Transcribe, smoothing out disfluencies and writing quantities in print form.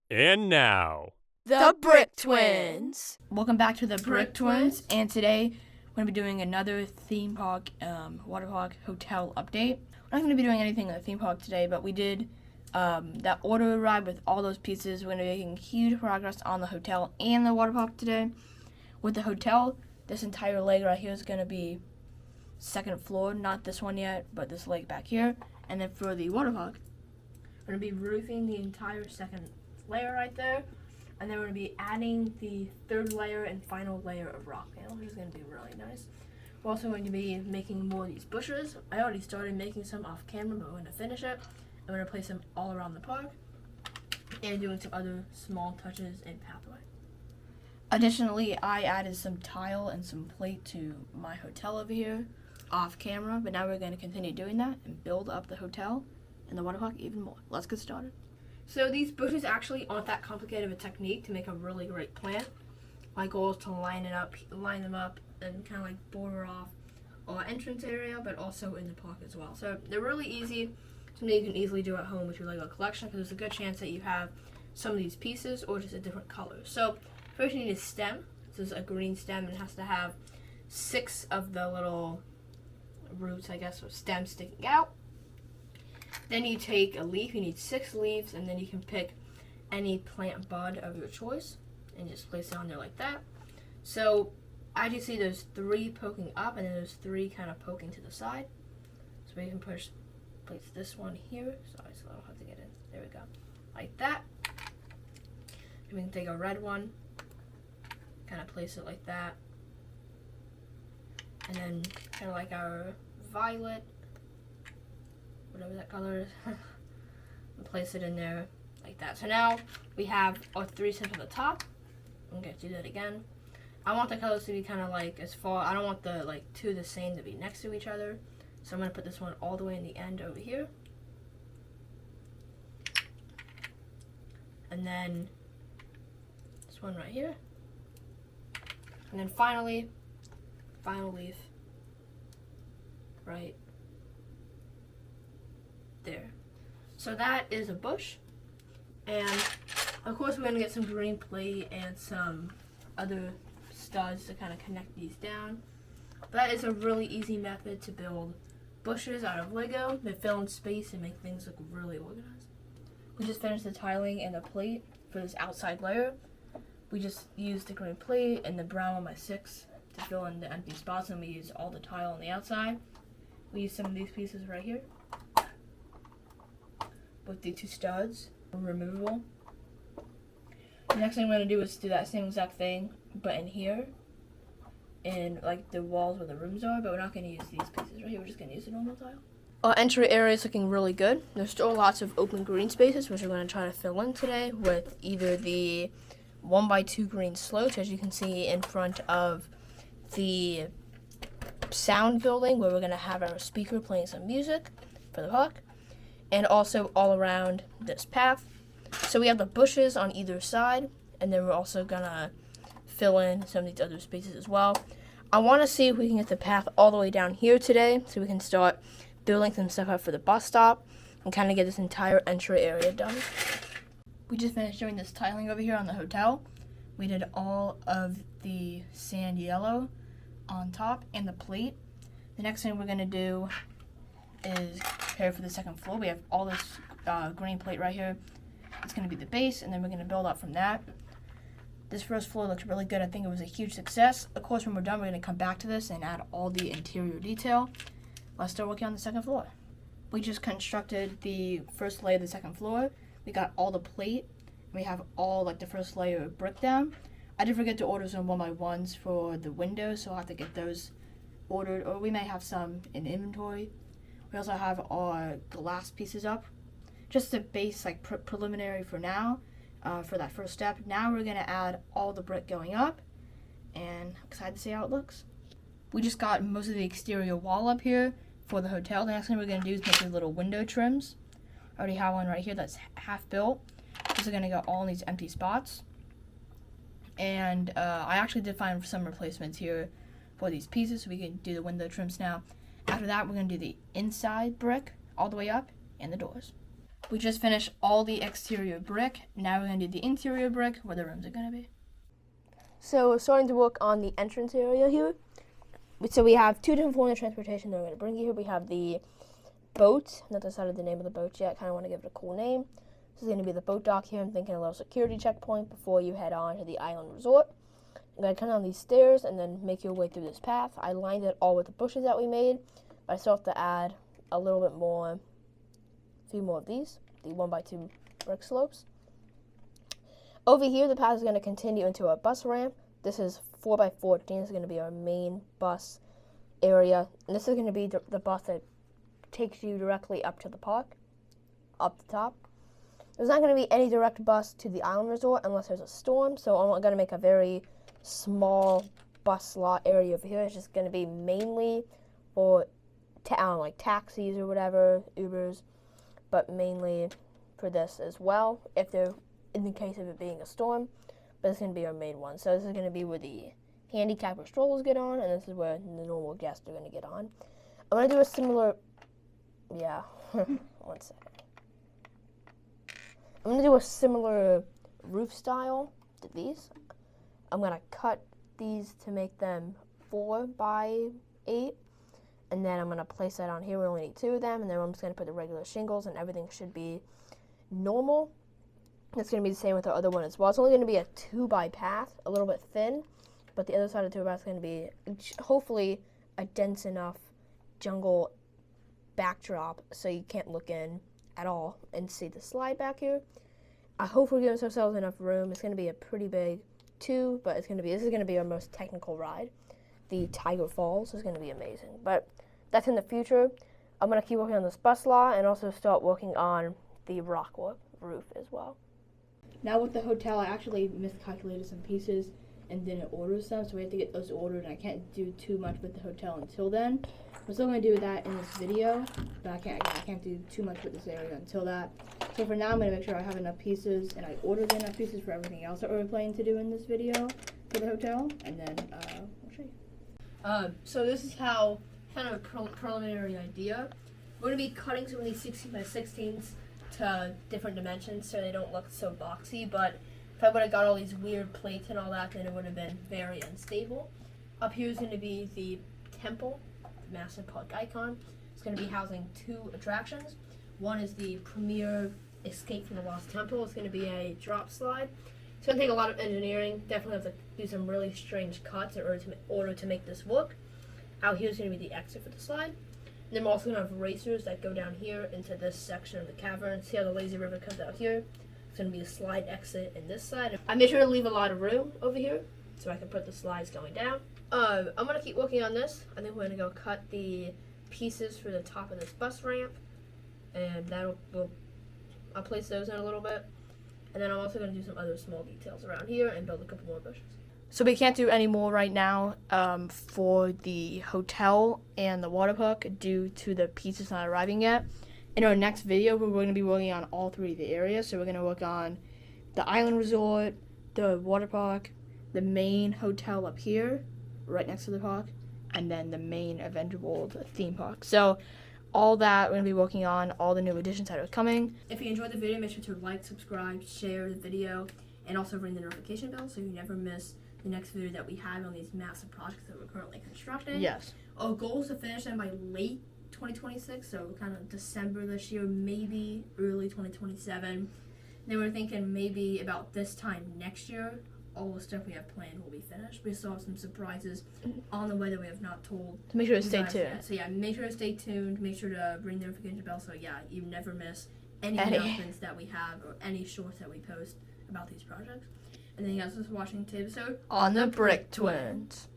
And now, The Brick Twins. Welcome back to the Brick Twins, and today we're going to be doing another theme park, water park hotel update. We're not going to be doing anything in the theme park today, but we did that order ride with all those pieces. We're going to be making huge progress on the hotel and the water park today. With the hotel, this entire leg right here is going to be second floor, not this one yet, but this leg back here. And then for the water park, we're going to be roofing the entire second layer right there, and then we're going to be adding the third layer and final layer of rock panel, which is going to be really nice. We're also going to be making more of these bushes. I already started making some off camera, but we're going to finish it. I'm going to place them all around the park and doing some other small touches in pathway. Additionally, I added some tile and some plate to my hotel over here off camera, but now we're going to continue doing that and build up the hotel and the water park even more. Let's get started. So these bushes actually aren't that complicated of a technique to make a really great plant. My goal is to line them up, and kind of like border off our entrance area, but also in the park as well. So they're really easy, something you can easily do at home with your Lego collection, because there's a good chance that you have some of these pieces or just a different color. So first you need a stem. This is a green stem, and it has to have 6 of the little roots, I guess, or stems sticking out. Then you take a leaf, you need 6 leaves, and then you can pick any plant bud of your choice and just place it on there like that. So as you see, there's 3 poking up, and then there's 3 kind of poking to the side. So we can place this one here. Sorry, so I don't have to get in. There we go. Like that. And we can take a red one, kind of place it like that. And then kind of like our violet, whatever that color is, and place it in there like that. So now we have our 3 stems on the top. I'm going to do that again. I want the colors to be kind of like as far, I don't want the like 2 the same to be next to each other. So I'm going to put this one all the way in the end over here. And then this one right here. And then finally, final leaf right there. So that is a bush, and of course we're going to get some green plate and some other studs to kind of connect these down. But that is a really easy method to build bushes out of Lego that fill in space and make things look really organized. We just finished the tiling and the plate for this outside layer. We just used the green plate and the brown on my 6 to fill in the empty spots, and we used all the tile on the outside. We used some of these pieces right here with the 2 studs, removable. The next thing I'm going to do is do that same exact thing, but in here, in like the walls where the rooms are, but we're not going to use these pieces right here, we're just going to use the normal tile. Our entry area is looking really good. There's still lots of open green spaces, which we're going to try to fill in today with either the 1x2 green slopes, as you can see in front of the sound building, where we're going to have our speaker playing some music for the park, and also all around this path. So we have the bushes on either side, and then we're also gonna fill in some of these other spaces as well. I want to see if we can get the path all the way down here today, so we can start building some stuff up for the bus stop and kind of get this entire entry area done. We just finished doing this tiling over here on the hotel. We did all of the sand yellow on top and the plate. The next thing we're gonna do is prepare for the second floor. We have all this green plate right here. It's going to be the base, and then we're going to build up from that. This first floor looks really good. I think it was a huge success. Of course, when we're done, we're going to come back to this and add all the interior detail. Let's start working on the second floor. We just constructed the first layer of the second floor. We got all the plate. We have all like the first layer of brick down. I did forget to order some 1x1s for the windows, so I'll have to get those ordered, or we may have some in inventory. We also have our glass pieces up. Just the base, like preliminary for now, for that first step. Now we're going to add all the brick going up, and I'm excited to see how it looks. We just got most of the exterior wall up here for the hotel. The next thing we're going to do is make these little window trims. I already have one right here that's half built. These are going to go all in these empty spots. And I actually did find some replacements here for these pieces, so we can do the window trims now. After that, we're going to do the inside brick all the way up and the doors. We just finished all the exterior brick. Now we're going to do the interior brick where the rooms are going to be. So we're starting to work on the entrance area here. So we have two different forms of transportation that we're going to bring you here. We have the boat. I'm not decided the name of the boat yet. Kind of want to give it a cool name. This is going to be the boat dock here. I'm thinking a little security checkpoint before you head on to the island resort. You're going to come down these stairs and then make your way through this path. I lined it all with the bushes that we made, but I still have to add a little bit more, a few more of these, the 1x2 brick slopes. Over here, the path is going to continue into a bus ramp. This is 4x14. This is going to be our main bus area, and this is going to be the bus that takes you directly up to the park, up the top. There's not going to be any direct bus to the island resort unless there's a storm, so I'm going to make a very small bus slot area over here. It's just going to be mainly for like taxis or whatever, Ubers, but mainly for this as well, if they're in the case of it being a storm. But it's going to be our main one. So this is going to be where the handicap or strollers get on, and this is where the normal guests are going to get on. I'm going to do a similar, one second. I'm going to do a similar roof style to these. I'm going to cut these to make them 4x8, and then I'm going to place that on here. We only need 2 of them, and then I'm just going to put the regular shingles, and everything should be normal. It's going to be the same with the other one as well. It's only going to be a 2x path, a little bit thin, but the other side of the 2x path is going to be hopefully a dense enough jungle backdrop so you can't look in at all and see the slide back here. I hope we're giving ourselves enough room. It's going to be a pretty big 2, but this is going to be our most technical ride. The Tiger Falls is going to be amazing, but that's in the future. I'm going to keep working on this bus lot and also start working on the rock roof as well. Now with the hotel, I actually miscalculated some pieces and didn't order some, so we have to get those ordered, and I can't do too much with the hotel until then. I'm still going to do that in this video, but I can't do too much with this area until that. So for now, I'm going to make sure I have enough pieces, and I ordered enough pieces for everything else that we're planning to do in this video for the hotel, and then I'll show you. So this is how, kind of a preliminary idea. We're going to be cutting some of these 16x16s to different dimensions so they don't look so boxy, but if I would have got all these weird plates and all that, then it would have been very unstable. Up here is going to be the temple, the massive park icon. It's going to be housing 2 attractions. One is the premier Escape from the Lost Temple. It's going to be a drop slide. It's going to take a lot of engineering. Definitely have to do some really strange cuts in order to make this work. Out here is going to be the exit for the slide. And then we're also going to have racers that go down here into this section of the cavern. See how the lazy river comes out here? It's going to be a slide exit in this side. I made sure to leave a lot of room over here so I can put the slides going down. I'm going to keep working on this. I think we're going to go cut the pieces for the top of this bus ramp, and I'll place those in a little bit. And then I'm also going to do some other small details around here and build a couple more bushes. So we can't do any more right now for the hotel and the water park due to the pieces not arriving yet. In our next video, we're going to be working on all 3 of the areas. So we're going to work on the island resort, the water park, the main hotel up here, right next to the park, and then the main Adventure World theme park. So all that we're going to be working on, all the new additions that are coming. If you enjoyed the video, make sure to like, subscribe, share the video, and also ring the notification bell so you never miss the next video that we have on these massive projects that we're currently constructing. Yes. Our goal is to finish them by late 2026, so kind of December this year, maybe early 2027. Then we're thinking maybe about this time next year, all the stuff we have planned will be finished. We still have some surprises on the way that we have not told. So make sure to stay tuned. Yet. So yeah, make sure to stay tuned. Make sure to ring the notification bell so yeah, you never miss any announcements that we have or any shorts that we post about these projects. And then you guys are watching today's episode on the Brick Twins.